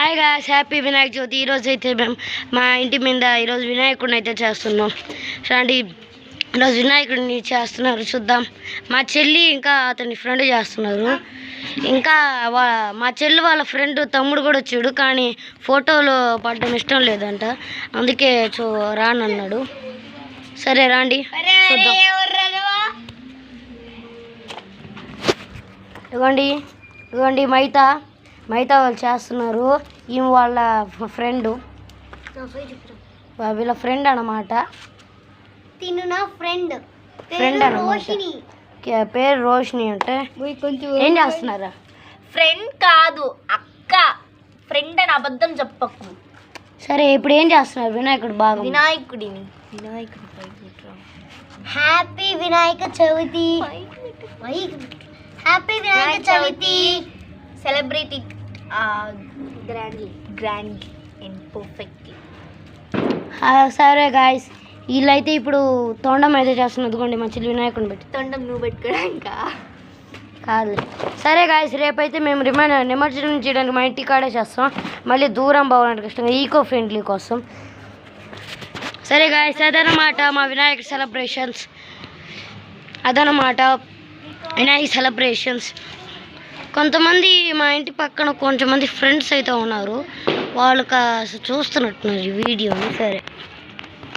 Hi guys, happy Vinayaka Chavithi. ఈరోజు అయితే మేము మా ఇంటి మీద ఈరోజు వినాయకుడిని అయితే చేస్తున్నాం. చూడండి, ఈరోజు వినాయకుడిని చేస్తున్నారు, చూద్దాం. మా చెల్లి ఇంకా అతని ఫ్రెండ్ చేస్తున్నారు. ఇంకా మా చెల్లి వాళ్ళ ఫ్రెండ్ తమ్ముడు కూడా వచ్చాడు, కానీ ఫోటోలో పడడం ఇష్టం లేదంట, అందుకే రానన్నాడు. సరే రండి చూద్దాం. ఇదిగోండి ఇదిగోండి మైతా వాళ్ళు చేస్తున్నారు. ఈమె వాళ్ళ ఫ్రెండ్, వీళ్ళ ఫ్రెండ్ అన్నమాట. తిను నా ఫ్రెండ్ అన్నమాట. పేరు రోషిని. అంటే ఏం చేస్తున్నారా? ఫ్రెండ్ కాదు అక్క, ఫ్రెండ్ అని అబద్ధం చెప్పకు. సరే, ఇప్పుడు ఏం చేస్తున్నారు? వినాయకుడు బాగా వినాయకుడిని happy Vinayaka Chavithi. Happy Vinayaka Chavithi. Celebrate it grandly and perfectly. సరే గాయస్, వీళ్ళైతే ఇప్పుడు తొండం అయితే చేస్తున్నారు. అదిగోండి మా చెల్లి వినాయకుడిని పెట్టి. తొండం నువ్వు పెట్టుకోవడానికి కాదు. సరే గాయస్, రేపైతే మేము నిమజ్జనం చేయడానికి మా ఇంటి కాడే చేస్తాం. మళ్ళీ దూరం పోవడానికి ఇష్టంగా ఈకో ఫ్రెండ్లీ కోసం. సరే గాయస్, అదనమాట మా వినాయక సెలబ్రేషన్స్. కొంతమంది మా ఇంటి పక్కన కొంతమంది ఫ్రెండ్స్ అయితే ఉన్నారు, వాళ్ళకి చూస్తున్నట్టున్నారు ఈ వీడియోని. సరే,